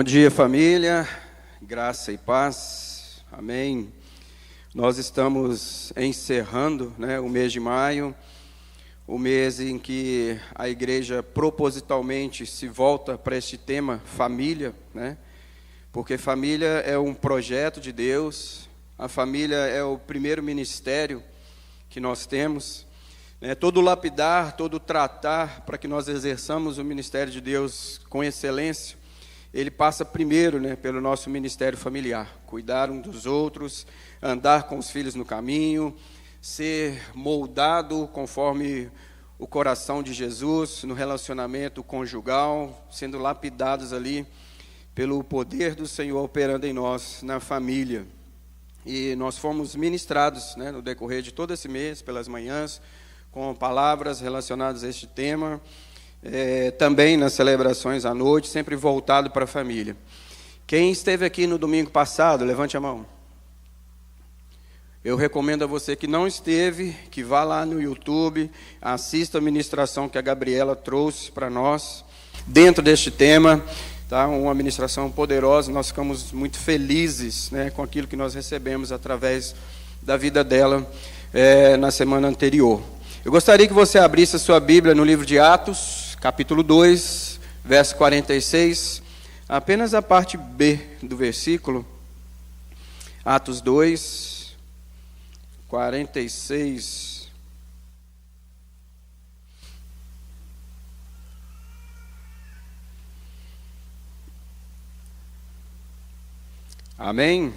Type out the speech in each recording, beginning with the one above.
Bom dia, família, graça e paz, amém. Nós estamos encerrando o mês de maio, o mês em que a igreja propositalmente se volta para este tema, família, porque família é um projeto de Deus, a família é o primeiro ministério que nós temos, todo lapidar, todo tratar para que nós exerçamos o ministério de Deus com excelência. Ele passa primeiro pelo nosso ministério familiar, cuidar um dos outros, andar com os filhos no caminho, ser moldado conforme o coração de Jesus no relacionamento conjugal, sendo lapidados ali pelo poder do Senhor operando em nós, na família. E nós fomos ministrados no decorrer de todo esse mês, pelas manhãs, com palavras relacionadas a este tema, também nas celebrações à noite, sempre voltado para a família. Quem esteve aqui no domingo passado, levante a mão. Eu recomendo a você que não esteve, que vá lá no YouTube, assista a ministração que a Gabriela trouxe para nós, dentro deste tema, uma ministração poderosa. Nós ficamos muito felizes com aquilo que nós recebemos através da vida dela na semana anterior. Eu gostaria que você abrisse a sua Bíblia no livro de Atos, capítulo 2, verso 46, apenas a parte B do versículo. Atos 2, 46. Amém?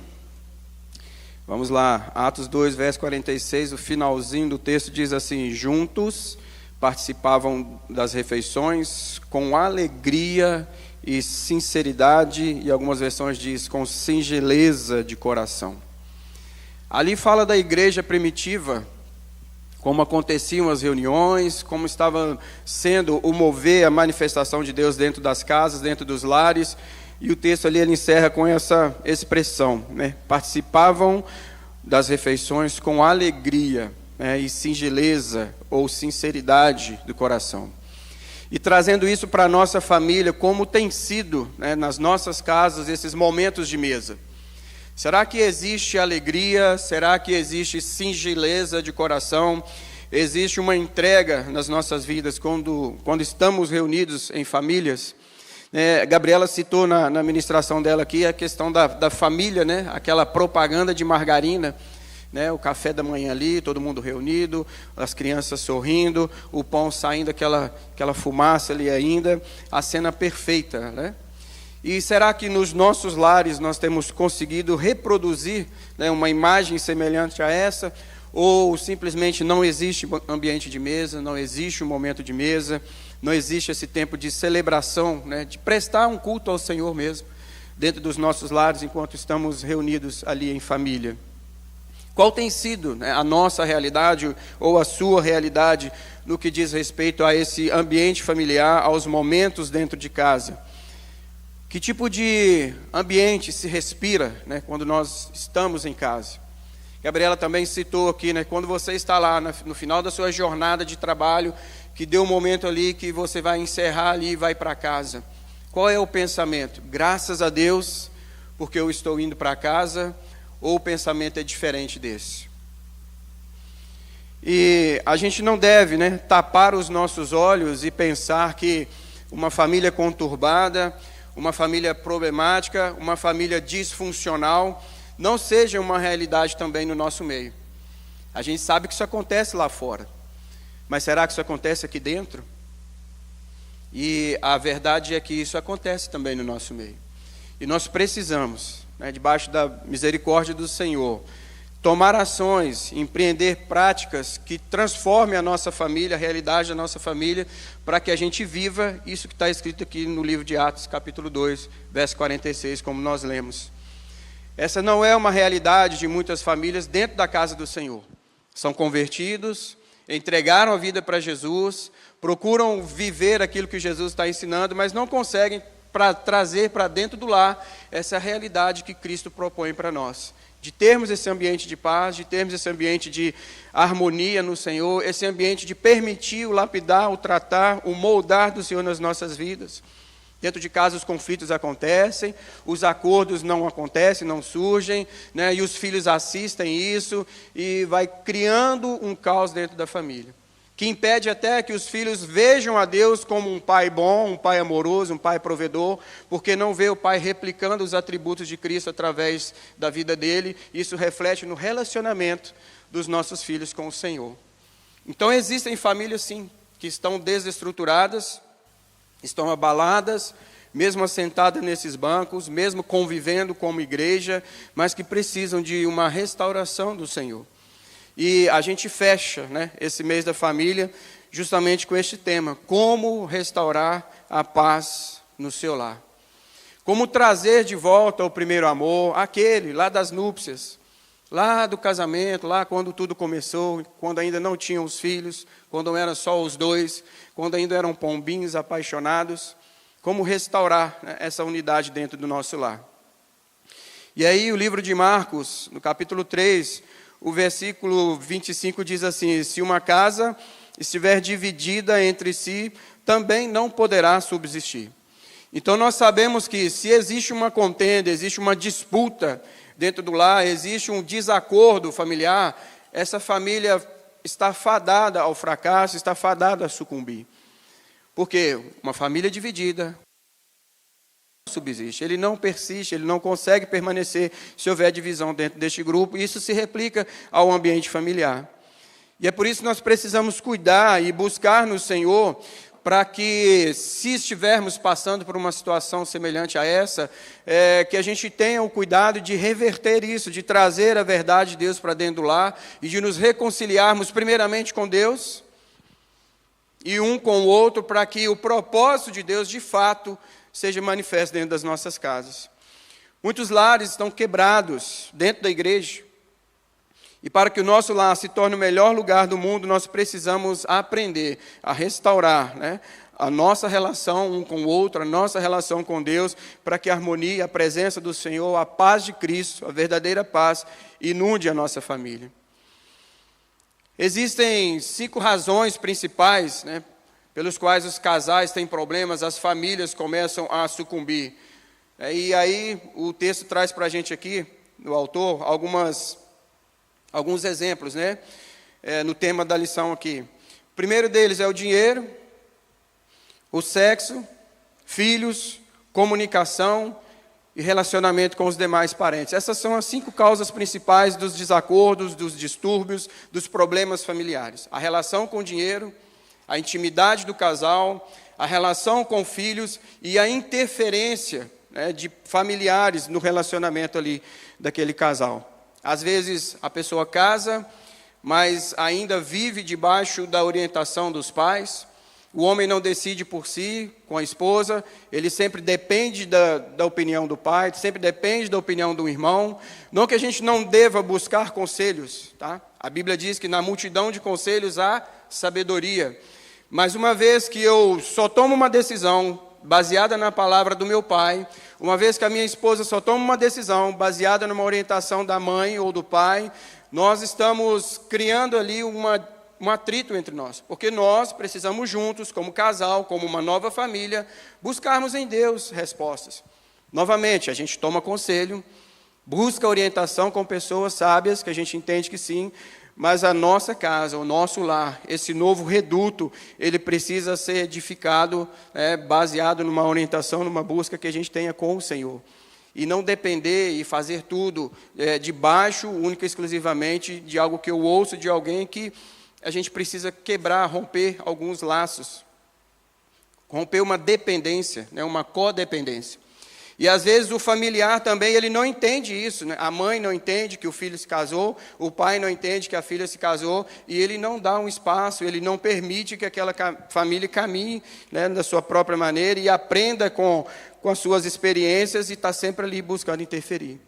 Vamos lá, Atos 2, verso 46, o finalzinho do texto diz assim: juntos participavam das refeições com alegria e sinceridade, e algumas versões diz com singeleza de coração. Ali fala da igreja primitiva, como aconteciam as reuniões, como estava sendo o mover, a manifestação de Deus dentro das casas, dentro dos lares, e o texto ali ele encerra com essa expressão, participavam das refeições com alegria, e singeleza ou sinceridade do coração. E trazendo isso para a nossa família, como tem sido nas nossas casas esses momentos de mesa. Será que existe alegria? Será que existe singeleza de coração? Existe uma entrega nas nossas vidas quando estamos reunidos em famílias? Gabriela citou na ministração dela aqui a questão da família, aquela propaganda de margarina, o café da manhã ali, todo mundo reunido, as crianças sorrindo, o pão saindo, aquela fumaça ali ainda, a cena perfeita, E será que nos nossos lares nós temos conseguido reproduzir uma imagem semelhante a essa? Ou simplesmente não existe ambiente de mesa, não existe um momento de mesa, não existe esse tempo de celebração, de prestar um culto ao Senhor mesmo, dentro dos nossos lares, enquanto estamos reunidos ali em família? Qual tem sido a nossa realidade ou a sua realidade no que diz respeito a esse ambiente familiar, aos momentos dentro de casa? Que tipo de ambiente se respira quando nós estamos em casa? Gabriela também citou aqui, quando você está lá no final da sua jornada de trabalho, que deu um momento ali que você vai encerrar ali e vai para casa. Qual é o pensamento? Graças a Deus, porque eu estou indo para casa, ou o pensamento é diferente desse? E a gente não deve tapar os nossos olhos e pensar que uma família conturbada, uma família problemática, uma família disfuncional, não seja uma realidade também no nosso meio. A gente sabe que isso acontece lá fora, mas será que isso acontece aqui dentro? E a verdade é que isso acontece também no nosso meio. E nós precisamos, debaixo da misericórdia do Senhor, tomar ações, empreender práticas que transformem a nossa família, a realidade da nossa família, para que a gente viva isso que está escrito aqui no livro de Atos, capítulo 2, verso 46, como nós lemos. Essa não é uma realidade de muitas famílias dentro da casa do Senhor. São convertidos, entregaram a vida para Jesus, procuram viver aquilo que Jesus está ensinando, mas não conseguem trazer para dentro do lar essa realidade que Cristo propõe para nós. De termos esse ambiente de paz, de termos esse ambiente de harmonia no Senhor, esse ambiente de permitir o lapidar, o tratar, o moldar do Senhor nas nossas vidas. Dentro de casa os conflitos acontecem, os acordos não acontecem, não surgem, né? E os filhos assistem isso e vai criando um caos dentro da família, que impede até que os filhos vejam a Deus como um pai bom, um pai amoroso, um pai provedor, porque não vê o pai replicando os atributos de Cristo através da vida dele. Isso reflete no relacionamento dos nossos filhos com o Senhor. Então existem famílias sim, que estão desestruturadas, estão abaladas, mesmo assentadas nesses bancos, mesmo convivendo como igreja, mas que precisam de uma restauração do Senhor. E a gente fecha, né, esse mês da família justamente com este tema: como restaurar a paz no seu lar. Como trazer de volta o primeiro amor, aquele lá das núpcias, lá do casamento, lá quando tudo começou, quando ainda não tinham os filhos, quando eram só os dois, quando ainda eram pombinhos apaixonados. Como restaurar, né, essa unidade dentro do nosso lar. E aí o livro de Marcos, no capítulo 3, o versículo 25 diz assim: se uma casa estiver dividida entre si, também não poderá subsistir. Então nós sabemos que se existe uma contenda, existe uma disputa dentro do lar, existe um desacordo familiar, essa família está fadada ao fracasso, está fadada a sucumbir. Porque uma família dividida não subsiste, ele não persiste, ele não consegue permanecer se houver divisão dentro deste grupo, e isso se replica ao ambiente familiar. E é por isso que nós precisamos cuidar e buscar no Senhor, para que, se estivermos passando por uma situação semelhante a essa, que a gente tenha o cuidado de reverter isso, de trazer a verdade de Deus para dentro do lar, e de nos reconciliarmos primeiramente com Deus, e um com o outro, para que o propósito de Deus, de fato, seja manifesto dentro das nossas casas. Muitos lares estão quebrados dentro da igreja, e para que o nosso lar se torne o melhor lugar do mundo, nós precisamos aprender a restaurar, né, a nossa relação um com o outro, a nossa relação com Deus, para que a harmonia, a presença do Senhor, a paz de Cristo, a verdadeira paz, inunde a nossa família. Existem 5 razões principais, né, pelos quais os casais têm problemas, as famílias começam a sucumbir. E aí o texto traz para a gente aqui, do autor, alguns exemplos, né, no tema da lição aqui. O primeiro deles é o dinheiro, o sexo, filhos, comunicação e relacionamento com os demais parentes. Essas são as 5 causas principais dos desacordos, dos distúrbios, dos problemas familiares. A relação com o dinheiro, a intimidade do casal, a relação com filhos e a interferência, né, de familiares no relacionamento ali daquele casal. Às vezes a pessoa casa, mas ainda vive debaixo da orientação dos pais. O homem não decide por si, com a esposa, ele sempre depende da opinião do pai, sempre depende da opinião do irmão. Não que a gente não deva buscar conselhos, tá? A Bíblia diz que na multidão de conselhos há sabedoria. Mas uma vez que eu só tomo uma decisão baseada na palavra do meu pai, uma vez que a minha esposa só toma uma decisão baseada numa orientação da mãe ou do pai, nós estamos criando ali um atrito entre nós, porque nós precisamos juntos, como casal, como uma nova família, buscarmos em Deus respostas. Novamente, a gente toma conselho, busca orientação com pessoas sábias, que a gente entende que sim, mas a nossa casa, o nosso lar, esse novo reduto, ele precisa ser edificado, baseado numa orientação, numa busca que a gente tenha com o Senhor. E não depender e fazer tudo debaixo, única e exclusivamente, de algo que eu ouço de alguém que a gente precisa quebrar, romper alguns laços, romper uma dependência, né, uma codependência. E às vezes o familiar também, ele não entende isso, né? A mãe não entende que o filho se casou, o pai não entende que a filha se casou, e ele não dá um espaço, ele não permite que aquela família caminhe, né, da sua própria maneira e aprenda com as suas experiências e está sempre ali buscando interferir.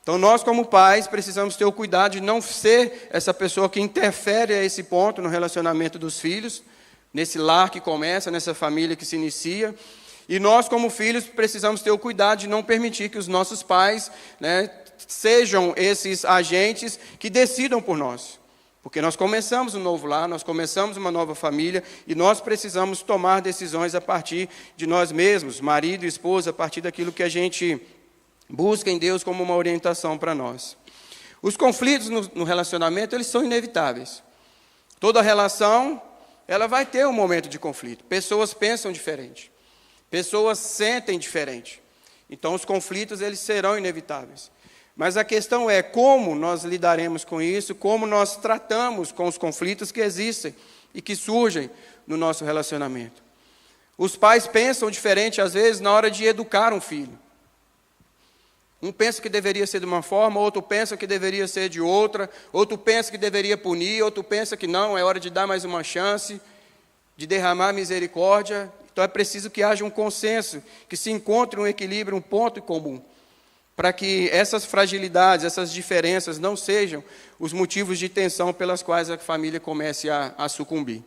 Então nós como pais precisamos ter o cuidado de não ser essa pessoa que interfere a esse ponto no relacionamento dos filhos, nesse lar que começa, nessa família que se inicia. E nós, como filhos, precisamos ter o cuidado de não permitir que os nossos pais, né, sejam esses agentes que decidam por nós. Porque nós começamos um novo lar, nós começamos uma nova família e nós precisamos tomar decisões a partir de nós mesmos, marido e esposa, a partir daquilo que a gente busca em Deus como uma orientação para nós. Os conflitos no relacionamento, eles são inevitáveis. Toda relação, ela vai ter um momento de conflito. Pessoas pensam diferente. Pessoas sentem diferente. Então, os conflitos, eles serão inevitáveis. Mas a questão é como nós lidaremos com isso, como nós tratamos com os conflitos que existem e que surgem no nosso relacionamento. Os pais pensam diferente, às vezes, na hora de educar um filho. Um pensa que deveria ser de uma forma, outro pensa que deveria ser de outra, outro pensa que deveria punir, outro pensa que não, é hora de dar mais uma chance, de derramar misericórdia. Então é preciso que haja um consenso, que se encontre um equilíbrio, um ponto em comum, para que essas fragilidades, essas diferenças não sejam os motivos de tensão pelas quais a família comece a sucumbir.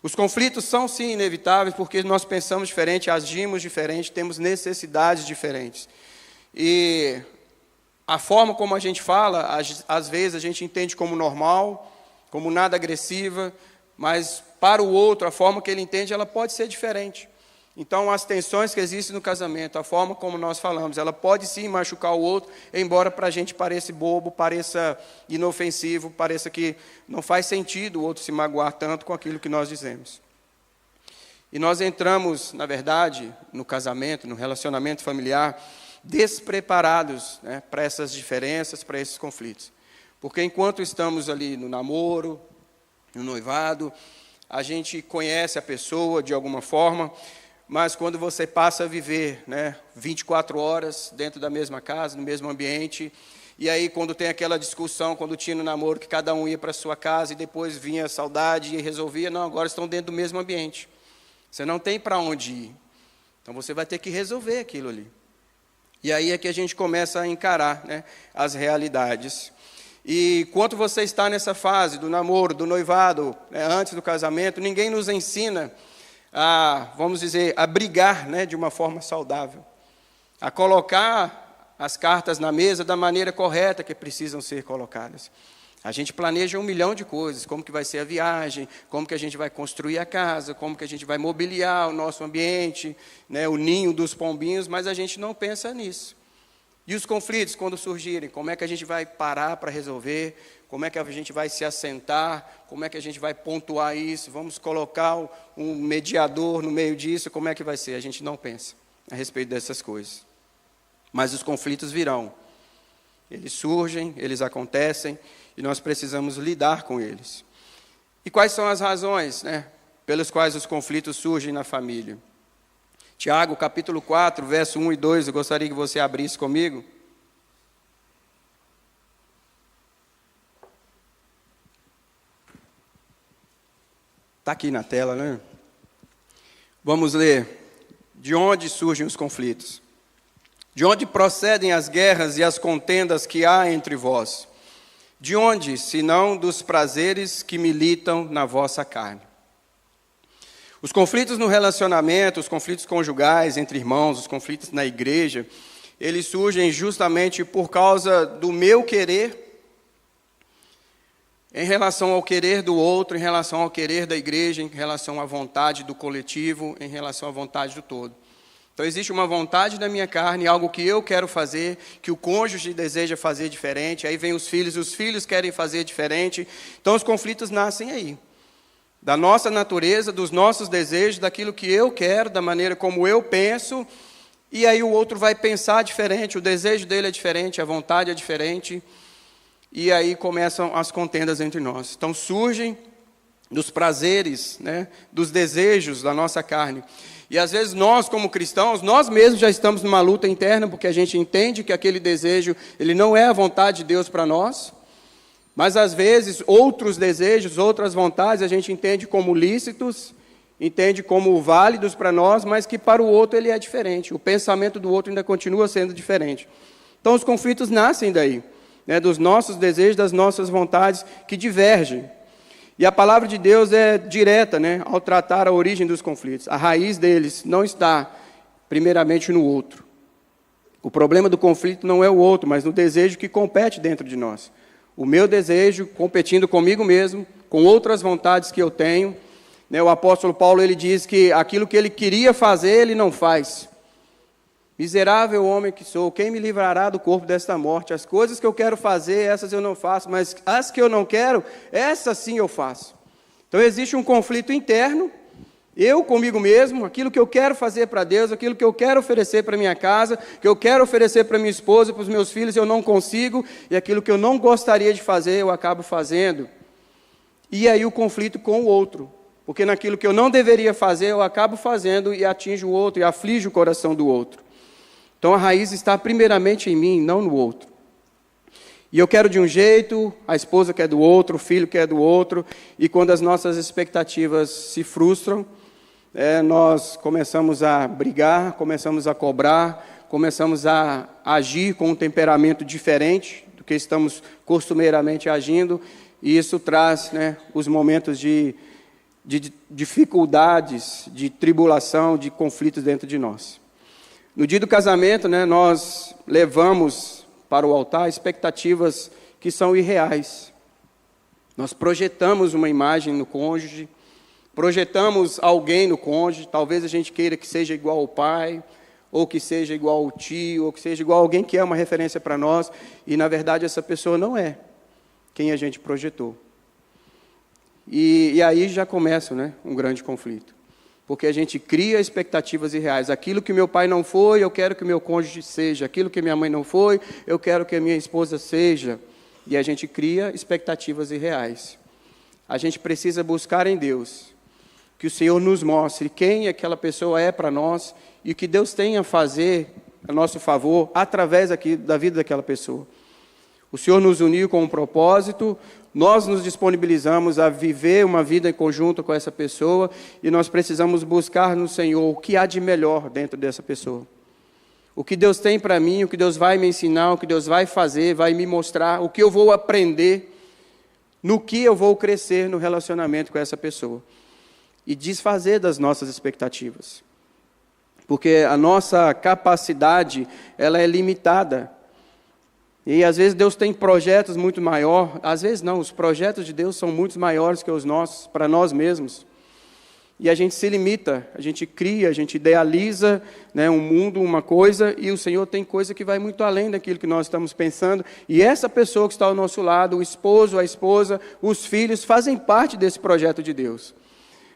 Os conflitos são sim inevitáveis porque nós pensamos diferente, agimos diferente, temos necessidades diferentes. E a forma como a gente fala, às vezes a gente entende como normal, como nada agressiva, mas para o outro, a forma que ele entende, ela pode ser diferente. Então, as tensões que existem no casamento, a forma como nós falamos, ela pode sim machucar o outro, embora para a gente pareça bobo, pareça inofensivo, pareça que não faz sentido o outro se magoar tanto com aquilo que nós dizemos. E nós entramos, na verdade, no casamento, no relacionamento familiar, despreparados, né, para essas diferenças, para esses conflitos. Porque enquanto estamos ali no namoro, no noivado, a gente conhece a pessoa de alguma forma, mas quando você passa a viver, né, 24 horas dentro da mesma casa, no mesmo ambiente, e aí quando tem aquela discussão, quando tinha no namoro que cada um ia para a sua casa e depois vinha a saudade e resolvia, não, agora estão dentro do mesmo ambiente. Você não tem para onde ir. Então você vai ter que resolver aquilo ali. E aí é que a gente começa a encarar, né, as realidades. E enquanto você está nessa fase do namoro, do noivado, né, antes do casamento, ninguém nos ensina a, vamos dizer, a brigar, né, de uma forma saudável, a colocar as cartas na mesa da maneira correta que precisam ser colocadas. A gente planeja 1 milhão de coisas, como que vai ser a viagem, como que a gente vai construir a casa, como que a gente vai mobiliar o nosso ambiente, né, o ninho dos pombinhos, mas a gente não pensa nisso. E os conflitos, quando surgirem, como é que a gente vai parar para resolver? Como é que a gente vai se assentar? Como é que a gente vai pontuar isso? Vamos colocar um mediador no meio disso? Como é que vai ser? A gente não pensa a respeito dessas coisas. Mas os conflitos virão. Eles surgem, eles acontecem, e nós precisamos lidar com eles. E quais são as razões, né, pelas quais os conflitos surgem na família? Tiago, capítulo 4, verso 1 e 2, eu gostaria que você abrisse comigo. Está aqui na tela, né? Vamos ler. De onde surgem os conflitos? De onde procedem as guerras e as contendas que há entre vós? De onde, senão dos prazeres que militam na vossa carne? Os conflitos no relacionamento, os conflitos conjugais entre irmãos, os conflitos na igreja, eles surgem justamente por causa do meu querer em relação ao querer do outro, em relação ao querer da igreja, em relação à vontade do coletivo, em relação à vontade do todo. Então existe uma vontade da minha carne, algo que eu quero fazer, que o cônjuge deseja fazer diferente, aí vem os filhos querem fazer diferente. Então os conflitos nascem aí. Da nossa natureza, dos nossos desejos, daquilo que eu quero, da maneira como eu penso, e aí o outro vai pensar diferente, o desejo dele é diferente, a vontade é diferente, e aí começam as contendas entre nós. Então surgem dos prazeres, né, dos desejos da nossa carne. E às vezes nós, como cristãos, nós mesmos já estamos numa luta interna, porque a gente entende que aquele desejo, ele não é a vontade de Deus para nós. Mas, às vezes, outros desejos, outras vontades, a gente entende como lícitos, entende como válidos para nós, mas que para o outro ele é diferente. O pensamento do outro ainda continua sendo diferente. Então, os conflitos nascem daí, né, dos nossos desejos, das nossas vontades que divergem. E a palavra de Deus é direta, né, ao tratar a origem dos conflitos. A raiz deles não está, primeiramente, no outro. O problema do conflito não é o outro, mas no desejo que compete dentro de nós. o meu desejo, competindo comigo mesmo, com outras vontades que eu tenho. O apóstolo Paulo, ele diz que aquilo que ele queria fazer, ele não faz. Miserável homem que sou, quem me livrará do corpo desta morte? As coisas que eu quero fazer, essas eu não faço, mas as que eu não quero, essas sim eu faço. Então existe um conflito interno, eu comigo mesmo, aquilo que eu quero fazer para Deus, aquilo que eu quero oferecer para minha casa, que eu quero oferecer para minha esposa, para os meus filhos, eu não consigo, e aquilo que eu não gostaria de fazer, eu acabo fazendo. E aí o conflito com o outro, porque naquilo que eu não deveria fazer, eu acabo fazendo e atinjo o outro, e aflige o coração do outro. Então a raiz está primeiramente em mim, não no outro. E eu quero de um jeito, a esposa quer do outro, o filho quer do outro, e quando as nossas expectativas se frustram, nós começamos a brigar, começamos a cobrar, começamos a agir com um temperamento diferente do que estamos costumeiramente agindo, e isso traz os momentos de dificuldades, de tribulação, de conflitos dentro de nós. No dia do casamento, nós levamos para o altar expectativas que são irreais. Nós projetamos uma imagem no cônjuge, projetamos alguém no cônjuge, talvez a gente queira que seja igual ao pai, ou que seja igual ao tio, ou que seja igual a alguém que é uma referência para nós, e na verdade essa pessoa não é quem a gente projetou. E aí já começa um grande conflito. Porque a gente cria expectativas irreais. Aquilo que meu pai não foi, eu quero que meu cônjuge seja. Aquilo que minha mãe não foi, eu quero que a minha esposa seja. E a gente cria expectativas irreais. A gente precisa buscar em Deus que o Senhor nos mostre quem aquela pessoa é para nós e o que Deus tem a fazer a nosso favor através da vida daquela pessoa. O Senhor nos uniu com um propósito, nós nos disponibilizamos a viver uma vida em conjunto com essa pessoa e nós precisamos buscar no Senhor o que há de melhor dentro dessa pessoa. O que Deus tem para mim, o que Deus vai me ensinar, o que Deus vai fazer, vai me mostrar, o que eu vou aprender, no que eu vou crescer no relacionamento com essa pessoa. E desfazer das nossas expectativas. Porque a nossa capacidade, ela é limitada. E às vezes Deus tem projetos muito maiores, às vezes não, os projetos de Deus são muito maiores que os nossos, para nós mesmos. E a gente se limita, a gente cria, a gente idealiza um mundo, uma coisa, e o Senhor tem coisa que vai muito além daquilo que nós estamos pensando. E essa pessoa que está ao nosso lado, o esposo, a esposa, os filhos, fazem parte desse projeto de Deus.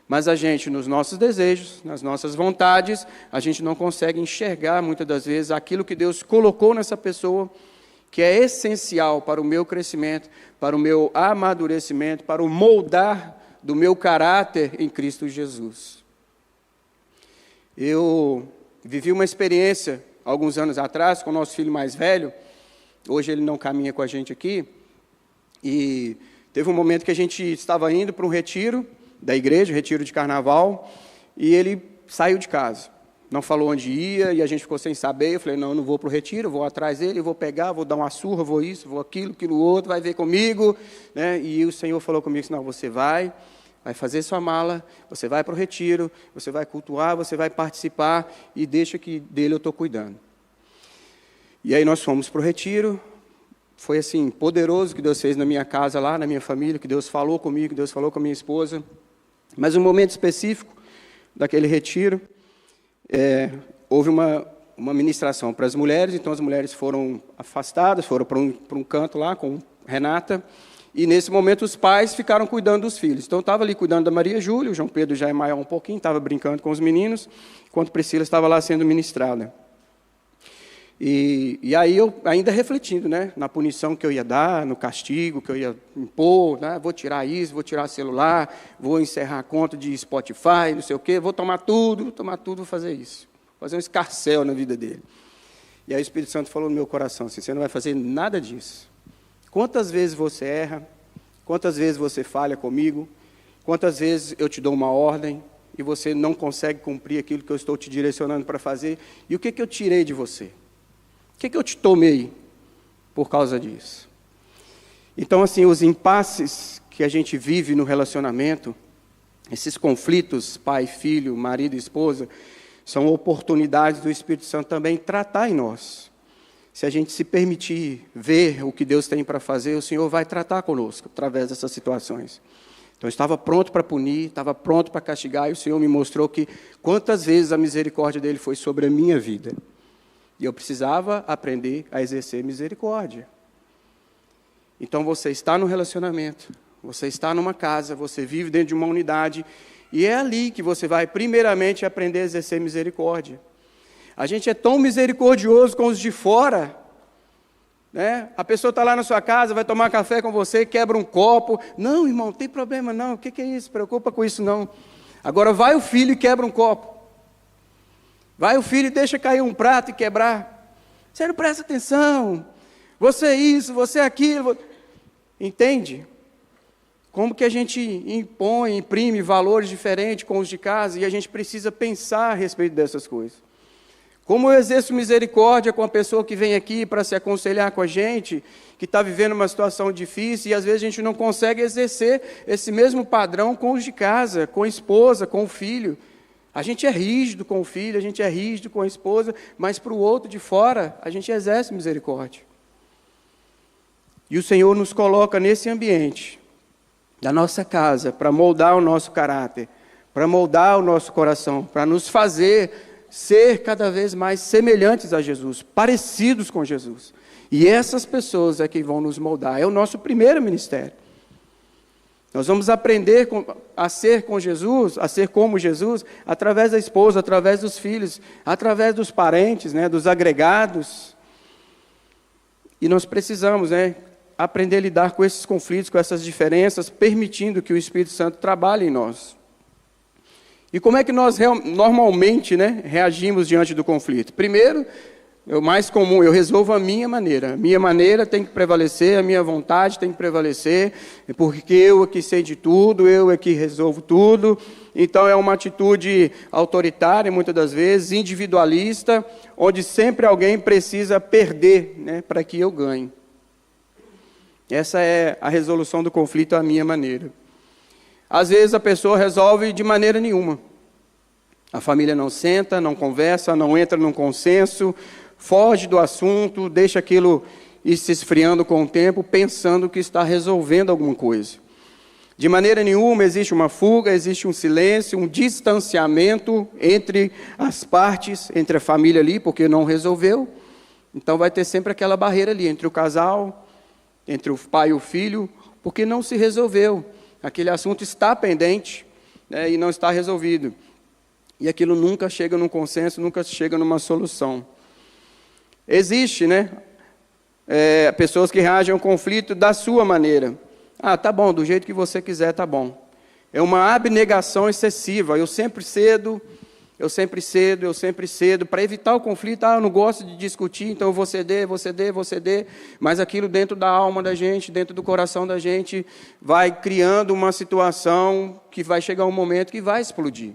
Mas a gente, nos nossos desejos, nas nossas vontades, a gente não consegue enxergar, muitas das vezes, aquilo que Deus colocou nessa pessoa, que é essencial para o meu crescimento, para o meu amadurecimento, para o moldar do meu caráter em Cristo Jesus. Eu vivi uma experiência, alguns anos atrás, com o nosso filho mais velho, hoje ele não caminha com a gente aqui, e teve um momento que a gente estava indo para um retiro da igreja, retiro de carnaval, e ele saiu de casa. Não falou onde ia, e a gente ficou sem saber. Eu falei, não vou para o retiro, vou atrás dele, vou pegar, vou dar uma surra, vou isso, vou aquilo outro, vai ver comigo. E o Senhor falou comigo, não, você vai fazer sua mala, você vai para o retiro, você vai cultuar, você vai participar, e deixa que dele eu estou cuidando. E aí nós fomos para o retiro, foi assim, poderoso o que Deus fez na minha casa lá, na minha família, que Deus falou comigo, que Deus falou com a minha esposa. Mas um momento específico daquele retiro, houve uma ministração para as mulheres, então as mulheres foram afastadas, foram para um canto lá com Renata, e nesse momento os pais ficaram cuidando dos filhos. Então eu estava ali cuidando da Maria Júlia, o João Pedro já é maior um pouquinho, estava brincando com os meninos, enquanto Priscila estava lá sendo ministrada. E aí eu ainda refletindo, na punição que eu ia dar, no castigo que eu ia impor, vou tirar isso, vou tirar celular, vou encerrar a conta de Spotify, não sei o quê, vou tomar tudo, vou fazer isso. Fazer um escarcéu na vida dele. E aí o Espírito Santo falou no meu coração assim, você não vai fazer nada disso. Quantas vezes você erra, quantas vezes você falha comigo, quantas vezes eu te dou uma ordem e você não consegue cumprir aquilo que eu estou te direcionando para fazer, e o que eu tirei de você? O que eu te tomei por causa disso? Então, assim, os impasses que a gente vive no relacionamento, esses conflitos, pai, filho, marido e esposa, são oportunidades do Espírito Santo também tratar em nós. se a gente se permitir ver o que Deus tem para fazer, o Senhor vai tratar conosco através dessas situações. Então, eu estava pronto para punir, estava pronto para castigar, e o Senhor me mostrou que quantas vezes a misericórdia dele foi sobre a minha vida. E eu precisava aprender a exercer misericórdia. Então, você está no relacionamento, você está numa casa, você vive dentro de uma unidade, e é ali que você vai, primeiramente, aprender a exercer misericórdia. A gente é tão misericordioso com os de fora, né? A pessoa está lá na sua casa, vai tomar café com você, quebra um copo. Não, irmão, não tem problema não, o que é isso? Preocupa com isso não. Agora vai o filho e quebra um copo. Vai o filho e deixa cair um prato e quebrar. Você não presta atenção. Você é isso, você é aquilo. Entende? Como que a gente imprime valores diferentes com os de casa, e a gente precisa pensar a respeito dessas coisas. Como eu exerço misericórdia com a pessoa que vem aqui para se aconselhar com a gente, que está vivendo uma situação difícil, e às vezes a gente não consegue exercer esse mesmo padrão com os de casa, com a esposa, com o filho. A gente é rígido com o filho, a gente é rígido com a esposa, mas para o outro de fora, a gente exerce misericórdia. E o Senhor nos coloca nesse ambiente, da nossa casa, para moldar o nosso caráter, para moldar o nosso coração, para nos fazer ser cada vez mais semelhantes a Jesus, parecidos com Jesus. E essas pessoas é que vão nos moldar. É o nosso primeiro ministério. Nós vamos aprender a ser com Jesus, a ser como Jesus, através da esposa, através dos filhos, através dos parentes, né, dos agregados. E nós precisamos, aprender a lidar com esses conflitos, com essas diferenças, permitindo que o Espírito Santo trabalhe em nós. E como é que nós normalmente, reagimos diante do conflito? Primeiro, é o mais comum, eu resolvo a minha maneira. A minha maneira tem que prevalecer, a minha vontade tem que prevalecer, porque eu é que sei de tudo, eu é que resolvo tudo. Então é uma atitude autoritária, muitas das vezes, individualista, onde sempre alguém precisa perder, para que eu ganhe. Essa é a resolução do conflito à minha maneira. Às vezes a pessoa resolve de maneira nenhuma. A família não senta, não conversa, não entra num consenso, foge do assunto, deixa aquilo ir se esfriando com o tempo, pensando que está resolvendo alguma coisa. De maneira nenhuma existe uma fuga, existe um silêncio, um distanciamento entre as partes, entre a família ali, porque não resolveu. Então vai ter sempre aquela barreira ali entre o casal, entre o pai e o filho, porque não se resolveu. Aquele assunto está pendente, e não está resolvido. E aquilo nunca chega num consenso, nunca chega numa solução. Existe, pessoas que reagem ao conflito da sua maneira. Ah, tá bom, do jeito que você quiser, tá bom. É uma abnegação excessiva. Eu sempre cedo, para evitar o conflito. Ah, eu não gosto de discutir, então eu vou ceder. Mas aquilo dentro da alma da gente, dentro do coração da gente, vai criando uma situação que vai chegar um momento que vai explodir.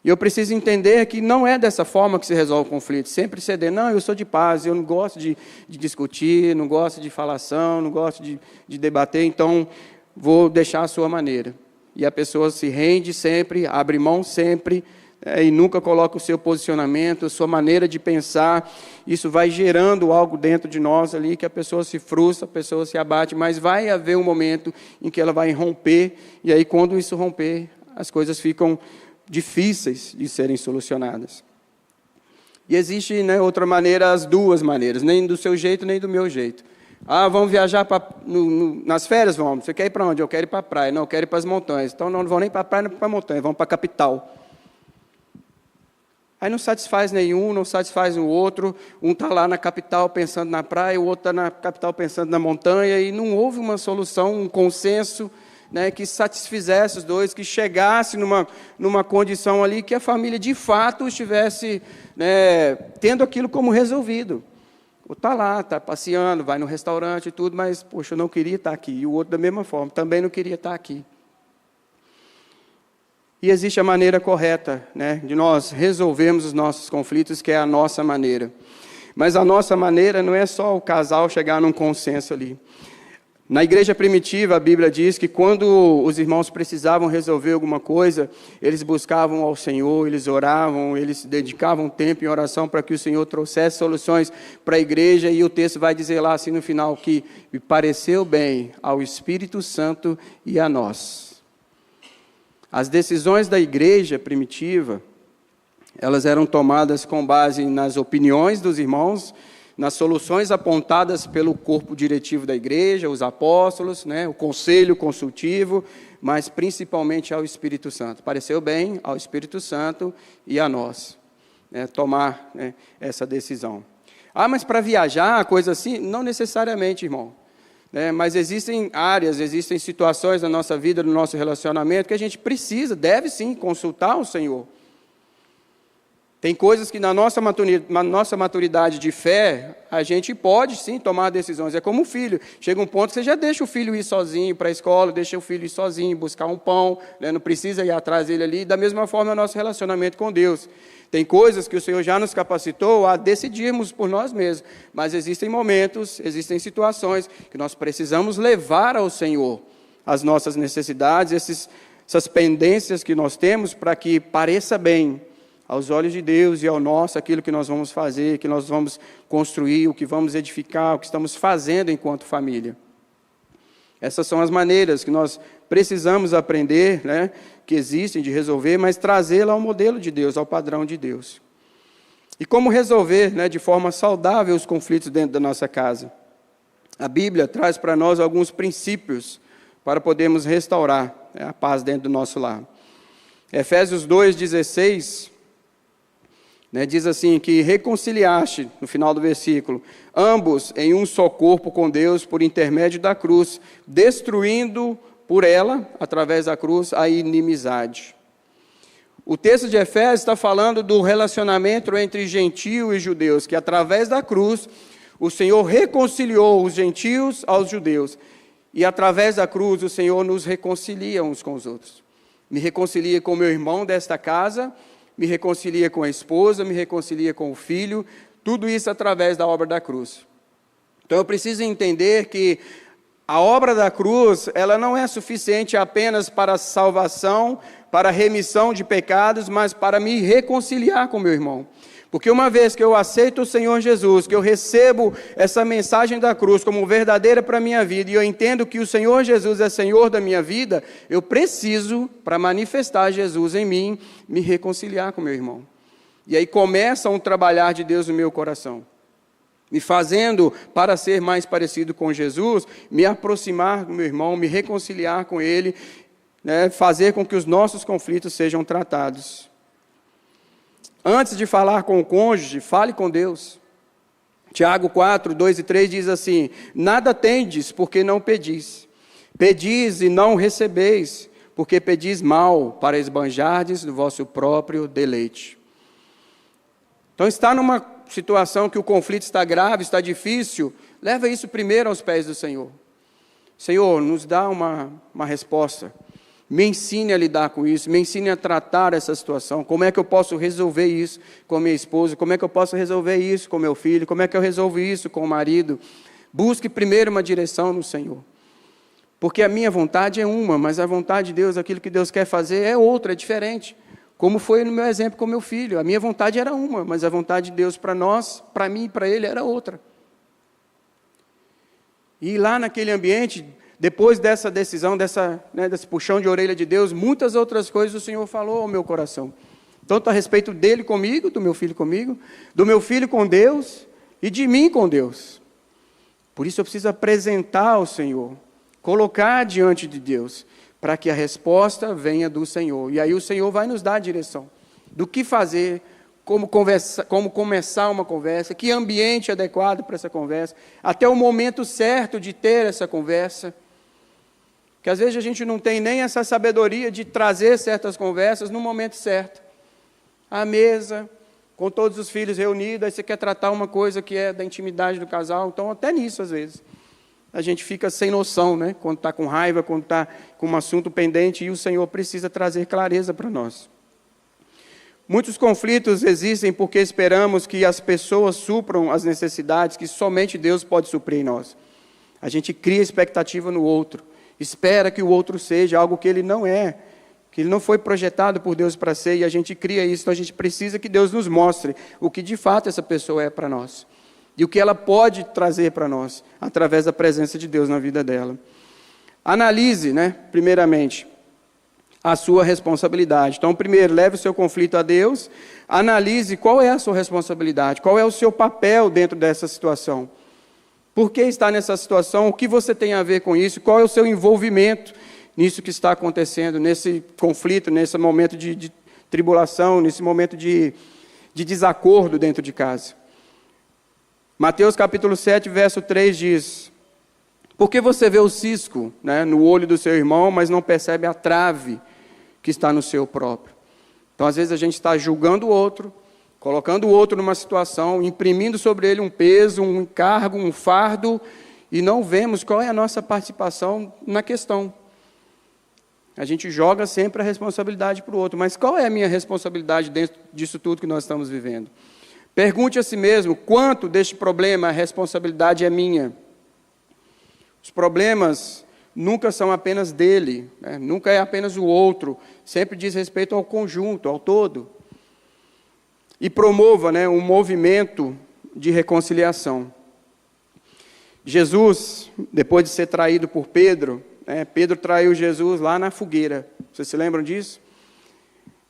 E eu preciso entender que não é dessa forma que se resolve o conflito. Sempre ceder. Não, eu sou de paz, eu não gosto de discutir, não gosto de falação, não gosto de debater, então vou deixar a sua maneira. E a pessoa se rende sempre, abre mão sempre, e nunca coloca o seu posicionamento, a sua maneira de pensar. Isso vai gerando algo dentro de nós ali, que a pessoa se frustra, a pessoa se abate, mas vai haver um momento em que ela vai romper, e aí quando isso romper, as coisas ficam difíceis de serem solucionadas. E existe outra maneira, as duas maneiras, nem do seu jeito, nem do meu jeito. Ah, vamos viajar nas férias? Vamos. Você quer ir para onde? Eu quero ir para a praia. Não, eu quero ir para as montanhas. Então, não vão nem para a praia, nem para a montanha. Vamos para a capital. Aí não satisfaz nenhum, não satisfaz o outro. Um está lá na capital pensando na praia, o outro está na capital pensando na montanha. E não houve uma solução, um consenso, que satisfizesse os dois, que chegasse numa condição ali que a família, de fato, estivesse tendo aquilo como resolvido. Está lá, está passeando, vai no restaurante e tudo, mas, poxa, eu não queria estar aqui. E o outro, da mesma forma, também não queria estar aqui. E existe a maneira correta, de nós resolvermos os nossos conflitos, que é a nossa maneira. Mas a nossa maneira não é só o casal chegar num consenso ali. Na igreja primitiva, a Bíblia diz que quando os irmãos precisavam resolver alguma coisa, eles buscavam ao Senhor, eles oravam, eles dedicavam tempo em oração para que o Senhor trouxesse soluções para a igreja, e o texto vai dizer lá assim no final que me pareceu bem ao Espírito Santo e a nós. As decisões da igreja primitiva, elas eram tomadas com base nas opiniões dos irmãos, nas soluções apontadas pelo corpo diretivo da igreja, os apóstolos, né, o conselho consultivo, mas principalmente ao Espírito Santo. Pareceu bem ao Espírito Santo e a nós, né, tomar, né, essa decisão. Mas para viajar, coisa assim, não necessariamente, irmão. Né, mas existem áreas, existem situações na nossa vida, no nosso relacionamento, que a gente precisa, deve sim, consultar o Senhor. Tem coisas que na nossa maturidade de fé, a gente pode sim tomar decisões. É como um filho. Chega um ponto que você já deixa o filho ir sozinho para a escola, deixa o filho ir sozinho, buscar um pão, né? Não precisa ir atrás dele ali. Da mesma forma, é o nosso relacionamento com Deus. Tem coisas que o Senhor já nos capacitou a decidirmos por nós mesmos. Mas existem momentos, existem situações que nós precisamos levar ao Senhor as nossas necessidades, essas pendências que nós temos, para que pareça bem aos olhos de Deus e ao nosso, aquilo que nós vamos fazer, que nós vamos construir, o que vamos edificar, o que estamos fazendo enquanto família. Essas são as maneiras que nós precisamos aprender, né, que existem de resolver, mas trazê-la ao modelo de Deus, ao padrão de Deus. E como resolver, né, de forma saudável os conflitos dentro da nossa casa? A Bíblia traz para nós alguns princípios para podermos restaurar, né, a paz dentro do nosso lar. Efésios 2,16... diz assim, que reconciliaste, no final do versículo, ambos em um só corpo com Deus por intermédio da cruz, destruindo por ela, através da cruz, a inimizade. O texto de Efésios está falando do relacionamento entre gentio e judeus, que através da cruz, o Senhor reconciliou os gentios aos judeus, e através da cruz o Senhor nos reconcilia uns com os outros. Me reconcilia com o meu irmão desta casa, me reconcilia com a esposa, me reconcilia com o filho, tudo isso através da obra da cruz. Então eu preciso entender que a obra da cruz, ela não é suficiente apenas para a salvação, para a remissão de pecados, mas para me reconciliar com meu irmão. Porque uma vez que eu aceito o Senhor Jesus, que eu recebo essa mensagem da cruz como verdadeira para a minha vida, e eu entendo que o Senhor Jesus é Senhor da minha vida, eu preciso, para manifestar Jesus em mim, me reconciliar com meu irmão. E aí começa um trabalhar de Deus no meu coração, me fazendo, para ser mais parecido com Jesus, me aproximar do meu irmão, me reconciliar com ele, né, fazer com que os nossos conflitos sejam tratados. Antes de falar com o cônjuge, fale com Deus. Tiago 4, 2 e 3 diz assim: nada tendes, porque não pedis. Pedis e não recebeis, porque pedis mal, para esbanjardes do vosso próprio deleite. Então está numa situação que o conflito está grave, está difícil, leva isso primeiro aos pés do Senhor. Senhor, nos dá uma resposta. Me ensine a lidar com isso, me ensine a tratar essa situação. Como é que eu posso resolver isso com minha esposa? Como é que eu posso resolver isso com meu filho? Como é que eu resolvo isso com o marido? Busque primeiro uma direção no Senhor. Porque a minha vontade é uma, mas a vontade de Deus, aquilo que Deus quer fazer é outra, é diferente. Como foi no meu exemplo com meu filho. A minha vontade era uma, mas a vontade de Deus para nós, para mim e para ele era outra. E lá naquele ambiente, depois dessa decisão, desse puxão de orelha de Deus, muitas outras coisas o Senhor falou ao meu coração. Tanto a respeito dele comigo, do meu filho comigo, do meu filho com Deus e de mim com Deus. Por isso eu preciso apresentar ao Senhor, colocar diante de Deus, para que a resposta venha do Senhor. E aí o Senhor vai nos dar a direção do que fazer, como começar uma conversa, que ambiente adequado para essa conversa, até o momento certo de ter essa conversa. Que às vezes a gente não tem nem essa sabedoria de trazer certas conversas no momento certo. À mesa, com todos os filhos reunidos, aí você quer tratar uma coisa que é da intimidade do casal, então até nisso às vezes. A gente fica sem noção, né? Quando está com raiva, quando está com um assunto pendente, e o Senhor precisa trazer clareza para nós. Muitos conflitos existem porque esperamos que as pessoas supram as necessidades que somente Deus pode suprir em nós. A gente cria expectativa no outro, espera que o outro seja algo que ele não é, que ele não foi projetado por Deus para ser, e a gente cria isso. Então a gente precisa que Deus nos mostre o que de fato essa pessoa é para nós, e o que ela pode trazer para nós, através da presença de Deus na vida dela. Analise, primeiramente, a sua responsabilidade. Então, primeiro, leve o seu conflito a Deus, analise qual é a sua responsabilidade, qual é o seu papel dentro dessa situação. Por que está nessa situação? O que você tem a ver com isso? Qual é o seu envolvimento nisso que está acontecendo, nesse conflito, nesse momento de tribulação, nesse momento de desacordo dentro de casa? Mateus capítulo 7, verso 3 diz: por que você vê o cisco no olho do seu irmão, mas não percebe a trave que está no seu próprio? Então, às vezes, a gente está julgando o outro, colocando o outro numa situação, imprimindo sobre ele um peso, um encargo, um fardo, e não vemos qual é a nossa participação na questão. A gente joga sempre a responsabilidade para o outro, mas qual é a minha responsabilidade dentro disso tudo que nós estamos vivendo? Pergunte a si mesmo, quanto deste problema a responsabilidade é minha? Os problemas nunca são apenas dele, nunca é apenas o outro, sempre diz respeito ao conjunto, ao todo. E promova um movimento de reconciliação. Jesus, depois de ser traído por Pedro, Pedro traiu Jesus lá na fogueira. Vocês se lembram disso?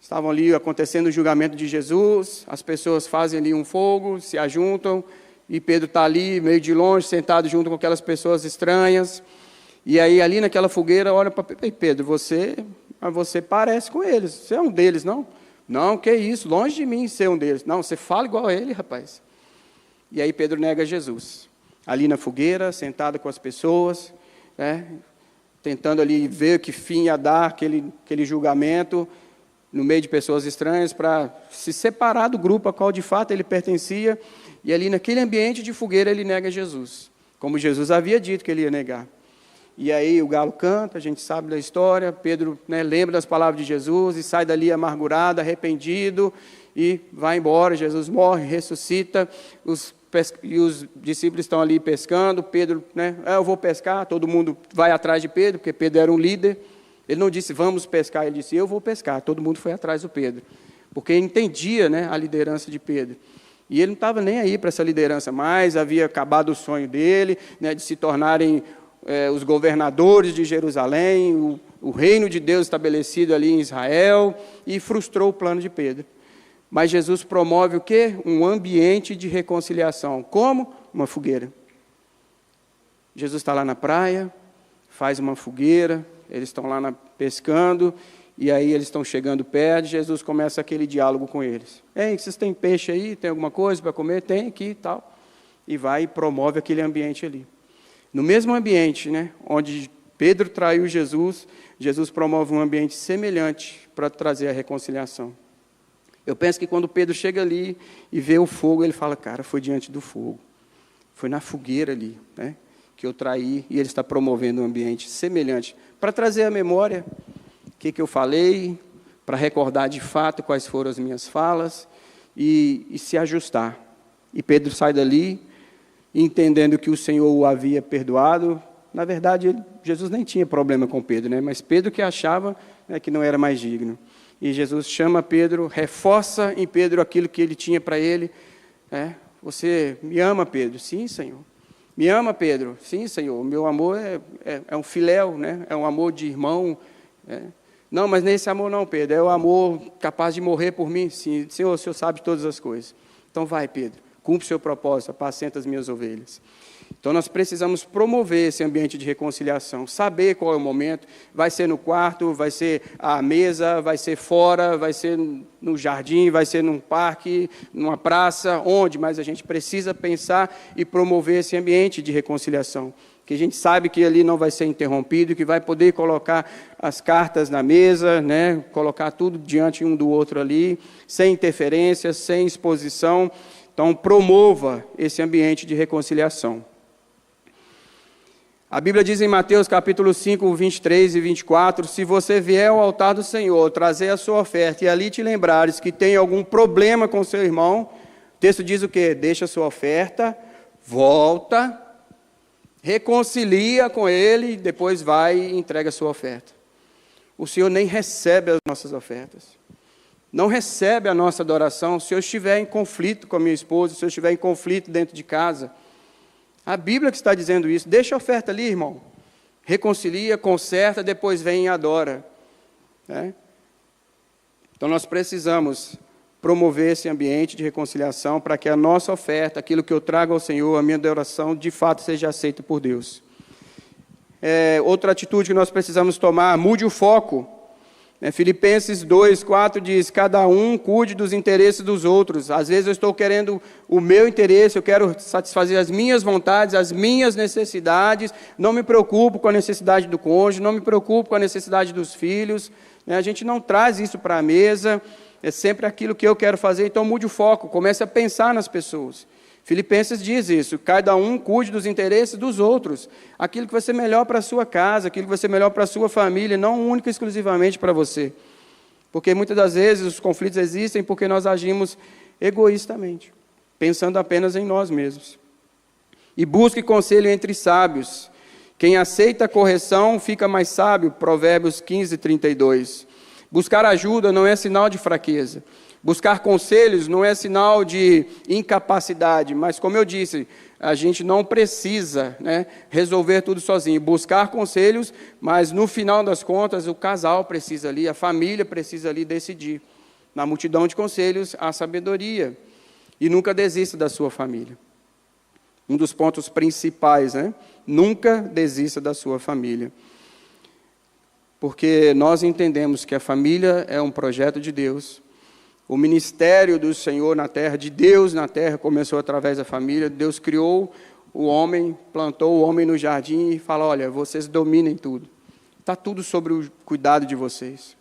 Estavam ali acontecendo o julgamento de Jesus, as pessoas fazem ali um fogo, se ajuntam, e Pedro está ali, meio de longe, sentado junto com aquelas pessoas estranhas. E aí, ali naquela fogueira, olha para Pedro, você parece com eles, você é um deles, não? Não, que isso, longe de mim ser um deles. Não, você fala igual a ele, rapaz. E aí Pedro nega Jesus. Ali na fogueira, sentado com as pessoas, tentando ali ver que fim ia dar aquele julgamento, no meio de pessoas estranhas, para se separar do grupo a qual de fato ele pertencia. E ali naquele ambiente de fogueira ele nega Jesus, como Jesus havia dito que ele ia negar. E aí o galo canta, a gente sabe da história, Pedro lembra das palavras de Jesus e sai dali amargurado, arrependido, e vai embora. Jesus morre, ressuscita, e os discípulos estão ali pescando, Pedro, eu vou pescar, todo mundo vai atrás de Pedro, porque Pedro era um líder. Ele não disse, vamos pescar, ele disse, eu vou pescar. Todo mundo foi atrás do Pedro, porque entendia a liderança de Pedro. E ele não estava nem aí para essa liderança mais, havia acabado o sonho dele, de se tornarem os governadores de Jerusalém, o reino de Deus estabelecido ali em Israel, e frustrou o plano de Pedro. Mas Jesus promove o quê? Um ambiente de reconciliação. Como? Uma fogueira. Jesus está lá na praia, faz uma fogueira, eles estão lá pescando, e aí eles estão chegando perto, e Jesus começa aquele diálogo com eles. Ei, vocês têm peixe aí? Tem alguma coisa para comer? Tem aqui e tal. E vai e promove aquele ambiente ali. No mesmo ambiente, onde Pedro traiu Jesus, Jesus promove um ambiente semelhante para trazer a reconciliação. Eu penso que quando Pedro chega ali e vê o fogo, ele fala, cara, foi diante do fogo, foi na fogueira ali, que eu traí, e ele está promovendo um ambiente semelhante, para trazer à memória o que eu falei, para recordar de fato quais foram as minhas falas, e se ajustar. E Pedro sai dali, entendendo que o Senhor o havia perdoado. Na verdade, Jesus nem tinha problema com Pedro, mas Pedro que achava que não era mais digno. E Jesus chama Pedro, reforça em Pedro aquilo que ele tinha para ele. Você me ama, Pedro? Sim, Senhor. Me ama, Pedro? Sim, Senhor. Meu amor é um filéu, é um amor de irmão. Não, mas nem esse amor não, Pedro. É o amor capaz de morrer por mim. Sim, Senhor, o Senhor sabe todas as coisas. Então vai, Pedro. Cumpre o seu propósito, apacenta as minhas ovelhas. Então, nós precisamos promover esse ambiente de reconciliação, saber qual é o momento, vai ser no quarto, vai ser à mesa, vai ser fora, vai ser no jardim, vai ser num parque, numa praça, onde, mas a gente precisa pensar e promover esse ambiente de reconciliação, que a gente sabe que ali não vai ser interrompido, que vai poder colocar as cartas na mesa, colocar tudo diante um do outro ali, sem interferência, sem exposição. Então, promova esse ambiente de reconciliação. A Bíblia diz em Mateus capítulo 5, 23 e 24, se você vier ao altar do Senhor, trazer a sua oferta e ali te lembrares que tem algum problema com seu irmão, o texto diz o quê? Deixa a sua oferta, volta reconcilia com ele, depois vai e entrega a sua oferta. O Senhor nem recebe as nossas ofertas. Não recebe a nossa adoração se eu estiver em conflito com a minha esposa, se eu estiver em conflito dentro de casa. A Bíblia que está dizendo isso. Deixa a oferta ali, irmão. Reconcilia, conserta, depois vem e adora. Né? Então nós precisamos promover esse ambiente de reconciliação para que a nossa oferta, aquilo que eu trago ao Senhor, a minha adoração, de fato seja aceita por Deus. Outra atitude que nós precisamos tomar, mude o foco. Filipenses 2:4 diz, cada um cuide dos interesses dos outros. Às vezes eu estou querendo o meu interesse, eu quero satisfazer as minhas vontades, as minhas necessidades, não me preocupo com a necessidade do cônjuge, não me preocupo com a necessidade dos filhos. A gente não traz isso para a mesa, é sempre aquilo que eu quero fazer, então mude o foco, comece a pensar nas pessoas. Filipenses diz isso, cada um cuide dos interesses dos outros, aquilo que vai ser melhor para a sua casa, aquilo que vai ser melhor para a sua família, não única e exclusivamente para você. Porque muitas das vezes os conflitos existem porque nós agimos egoístamente, pensando apenas em nós mesmos. E busque conselho entre sábios. Quem aceita a correção fica mais sábio, Provérbios 15:32. Buscar ajuda não é sinal de fraqueza. Buscar conselhos não é sinal de incapacidade, mas como eu disse, a gente não precisa resolver tudo sozinho. Buscar conselhos, mas no final das contas o casal precisa ali, a família precisa ali decidir. Na multidão de conselhos há sabedoria. E nunca desista da sua família. Um dos pontos principais, nunca desista da sua família. Porque nós entendemos que a família é um projeto de Deus. O ministério do Senhor na terra, de Deus na terra, começou através da família. Deus criou o homem, plantou o homem no jardim e fala, olha, vocês dominem tudo. Está tudo sobre o cuidado de vocês.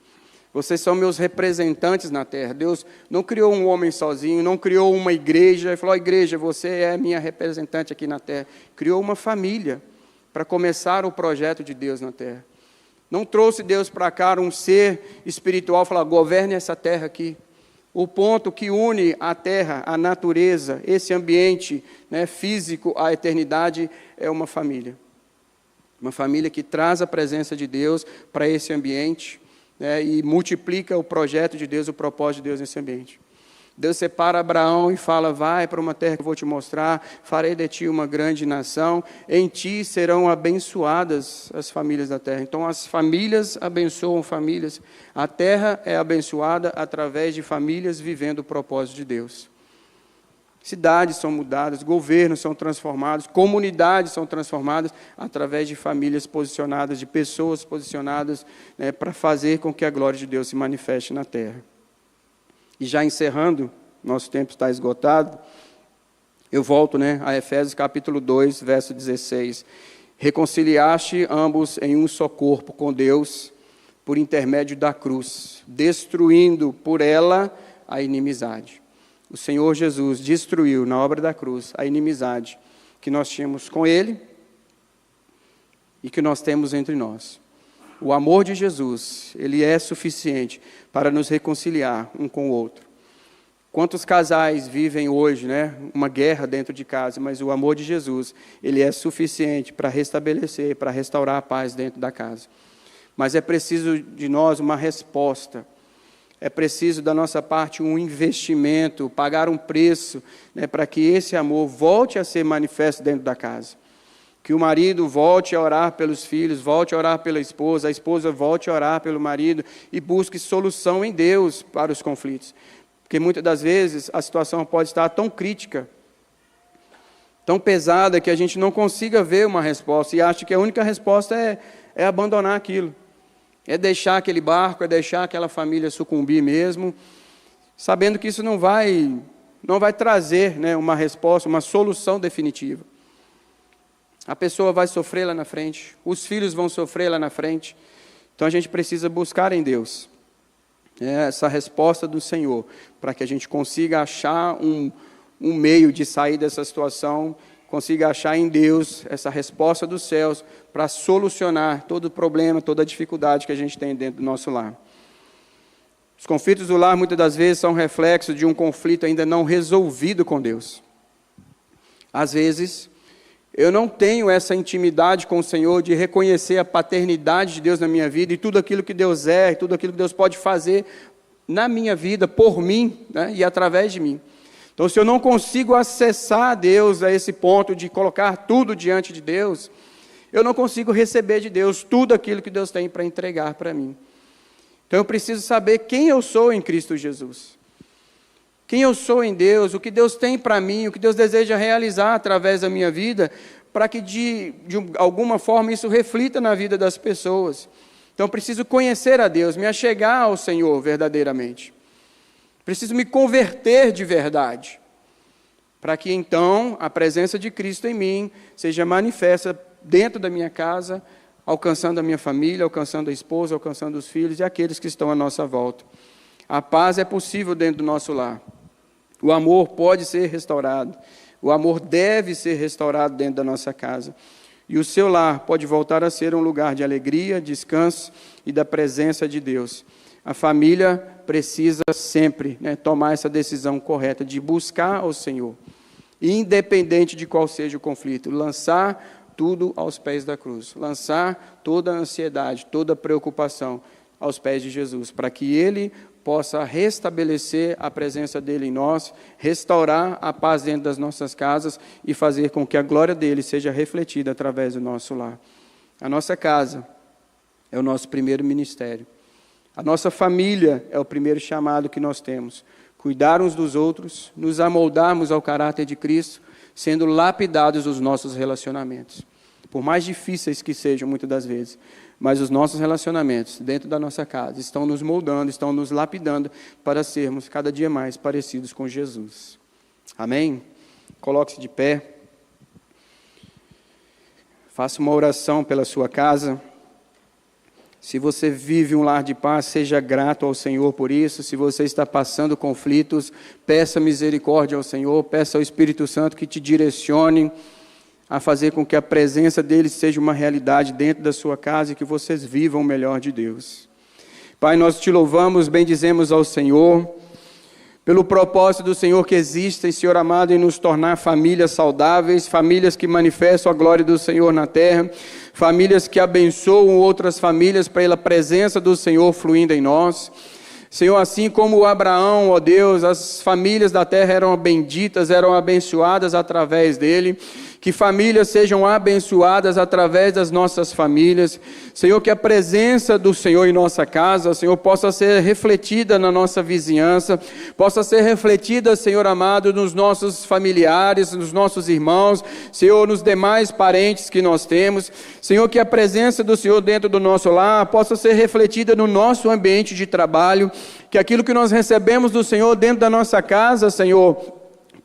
Vocês são meus representantes na terra. Deus não criou um homem sozinho, não criou uma igreja e falou, igreja, você é minha representante aqui na terra. Criou uma família para começar o projeto de Deus na terra. Não trouxe Deus para cá um ser espiritual e falar, governe essa terra aqui. O ponto que une a terra, a natureza, esse ambiente físico à eternidade é uma família. Uma família que traz a presença de Deus para esse ambiente e multiplica o projeto de Deus, o propósito de Deus nesse ambiente. Deus separa Abraão e fala, vai para uma terra que eu vou te mostrar, farei de ti uma grande nação, em ti serão abençoadas as famílias da terra. Então as famílias abençoam famílias, a terra é abençoada através de famílias vivendo o propósito de Deus. Cidades são mudadas, governos são transformados, comunidades são transformadas através de famílias posicionadas, de pessoas posicionadas para fazer com que a glória de Deus se manifeste na terra. E já encerrando, nosso tempo está esgotado, eu volto a Efésios capítulo 2, verso 16. Reconciliaste ambos em um só corpo com Deus, por intermédio da cruz, destruindo por ela a inimizade. O Senhor Jesus destruiu na obra da cruz a inimizade que nós tínhamos com Ele e que nós temos entre nós. O amor de Jesus, Ele é suficiente para nos reconciliar um com o outro. Quantos casais vivem hoje, uma guerra dentro de casa, mas o amor de Jesus, Ele é suficiente para restabelecer, para restaurar a paz dentro da casa. Mas é preciso de nós uma resposta. É preciso da nossa parte um investimento, pagar um preço, para que esse amor volte a ser manifesto dentro da casa. Que o marido volte a orar pelos filhos, volte a orar pela esposa, a esposa volte a orar pelo marido e busque solução em Deus para os conflitos. Porque muitas das vezes a situação pode estar tão crítica, tão pesada, que a gente não consiga ver uma resposta e acha que a única resposta é abandonar aquilo. É deixar aquele barco, é deixar aquela família sucumbir mesmo, sabendo que isso não vai trazer uma resposta, uma solução definitiva. A pessoa vai sofrer lá na frente, os filhos vão sofrer lá na frente. Então a gente precisa buscar em Deus essa resposta do Senhor, para que a gente consiga achar um meio de sair dessa situação, consiga achar em Deus essa resposta dos céus para solucionar todo o problema, toda a dificuldade que a gente tem dentro do nosso lar. Os conflitos do lar muitas das vezes são reflexo de um conflito ainda não resolvido com Deus. Às vezes, Eu não tenho essa intimidade com o Senhor de reconhecer a paternidade de Deus na minha vida e tudo aquilo que Deus é, e tudo aquilo que Deus pode fazer na minha vida, por mim, né, e através de mim. Então, se eu não consigo acessar Deus a esse ponto de colocar tudo diante de Deus, eu não consigo receber de Deus tudo aquilo que Deus tem para entregar para mim. Então, eu preciso saber quem eu sou em Cristo Jesus. Quem eu sou em Deus, o que Deus tem para mim, o que Deus deseja realizar através da minha vida, para que de alguma forma isso reflita na vida das pessoas. Então eu preciso conhecer a Deus, me achegar ao Senhor verdadeiramente. Preciso me converter de verdade, para que então a presença de Cristo em mim seja manifesta dentro da minha casa, alcançando a minha família, alcançando a esposa, alcançando os filhos e aqueles que estão à nossa volta. A paz é possível dentro do nosso lar. O amor pode ser restaurado. O amor deve ser restaurado dentro da nossa casa. E o seu lar pode voltar a ser um lugar de alegria, descanso e da presença de Deus. A família precisa sempre, né, tomar essa decisão correta de buscar o Senhor, independente de qual seja o conflito, lançar tudo aos pés da cruz, lançar toda a ansiedade, toda a preocupação aos pés de Jesus, para que Ele possa restabelecer a presença dEle em nós, restaurar a paz dentro das nossas casas e fazer com que a glória dEle seja refletida através do nosso lar. A nossa casa é o nosso primeiro ministério. A nossa família é o primeiro chamado que nós temos. Cuidar uns dos outros, nos amoldarmos ao caráter de Cristo, sendo lapidados os nossos relacionamentos. Por mais difíceis que sejam, muitas das vezes, mas os nossos relacionamentos dentro da nossa casa estão nos moldando, estão nos lapidando para sermos cada dia mais parecidos com Jesus. Amém? Coloque-se de pé. Faça uma oração pela sua casa. Se você vive um lar de paz, seja grato ao Senhor por isso. Se você está passando conflitos, peça misericórdia ao Senhor, peça ao Espírito Santo que te direcione a fazer com que a presença dele seja uma realidade dentro da sua casa e que vocês vivam o melhor de Deus. Pai, nós te louvamos, bendizemos ao Senhor, pelo propósito do Senhor que existe, Senhor amado, em nos tornar famílias saudáveis, famílias que manifestam a glória do Senhor na terra, famílias que abençoam outras famílias pela presença do Senhor fluindo em nós. Senhor, assim como Abraão, ó Deus, as famílias da terra eram benditas, eram abençoadas através dele, que famílias sejam abençoadas através das nossas famílias. Senhor, que a presença do Senhor em nossa casa, Senhor, possa ser refletida na nossa vizinhança, possa ser refletida, Senhor amado, nos nossos familiares, nos nossos irmãos, Senhor, nos demais parentes que nós temos. Senhor, que a presença do Senhor dentro do nosso lar possa ser refletida no nosso ambiente de trabalho, que aquilo que nós recebemos do Senhor dentro da nossa casa, Senhor,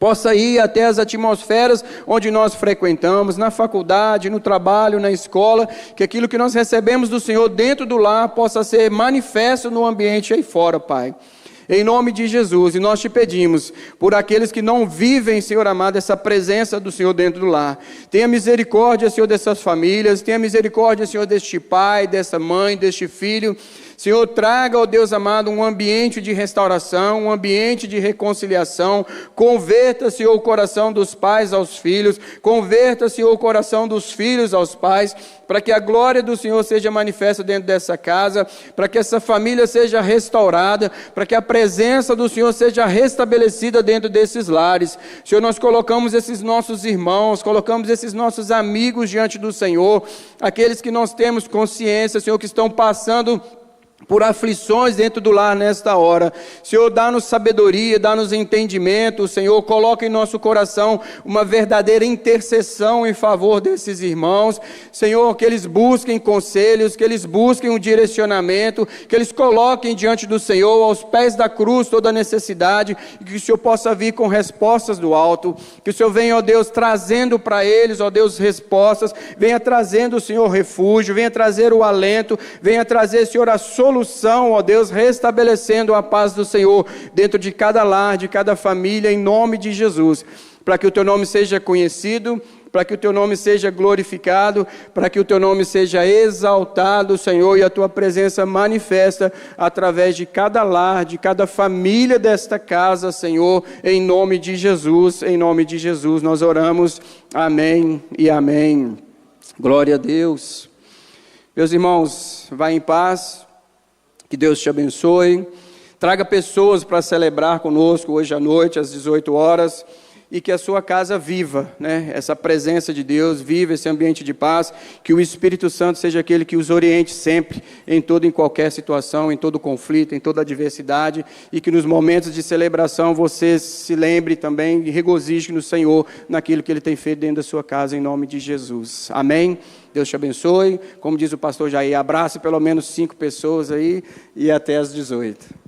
possa ir até as atmosferas onde nós frequentamos, na faculdade, no trabalho, na escola, que aquilo que nós recebemos do Senhor dentro do lar possa ser manifesto no ambiente aí fora, Pai. Em nome de Jesus, e nós te pedimos, por aqueles que não vivem, Senhor amado, essa presença do Senhor dentro do lar. Tenha misericórdia, Senhor, dessas famílias, tenha misericórdia, Senhor, deste pai, dessa mãe, deste filho. Senhor, traga, ó Deus amado, um ambiente de restauração, um ambiente de reconciliação. Converta, Senhor, o coração dos pais aos filhos. Converta, Senhor, o coração dos filhos aos pais, para que a glória do Senhor seja manifesta dentro dessa casa, para que essa família seja restaurada, para que a presença do Senhor seja restabelecida dentro desses lares. Senhor, nós colocamos esses nossos irmãos, colocamos esses nossos amigos diante do Senhor, aqueles que nós temos consciência, Senhor, que estão passando por aflições dentro do lar nesta hora. Senhor, dá-nos sabedoria, dá-nos entendimento. Senhor, coloca em nosso coração uma verdadeira intercessão em favor desses irmãos. Senhor, que eles busquem conselhos, que eles busquem um direcionamento, que eles coloquem diante do Senhor, aos pés da cruz, toda a necessidade, e que o Senhor possa vir com respostas do alto. Que o Senhor venha, ó Deus, trazendo para eles, ó Deus, respostas. Venha trazendo, Senhor, refúgio, venha trazer o alento, venha trazer, Senhor, a solução, ó Deus, restabelecendo a paz do Senhor dentro de cada lar, de cada família, em nome de Jesus, para que o teu nome seja conhecido, para que o Teu nome seja glorificado, para que o Teu nome seja exaltado, Senhor, e a Tua presença manifesta através de cada lar, de cada família desta casa, Senhor, em nome de Jesus, nós oramos, amém e amém. Glória a Deus. Meus irmãos, vá em paz, que Deus te abençoe, traga pessoas para celebrar conosco hoje à noite, às 18 horas, e que a sua casa viva, essa presença de Deus, viva esse ambiente de paz, que o Espírito Santo seja aquele que os oriente sempre, em toda e qualquer situação, em todo conflito, em toda adversidade, e que nos momentos de celebração você se lembre também e regozije no Senhor, naquilo que Ele tem feito dentro da sua casa, em nome de Jesus. Amém? Deus te abençoe, como diz o pastor Jair, abrace pelo menos 5 pessoas aí, e até às 18.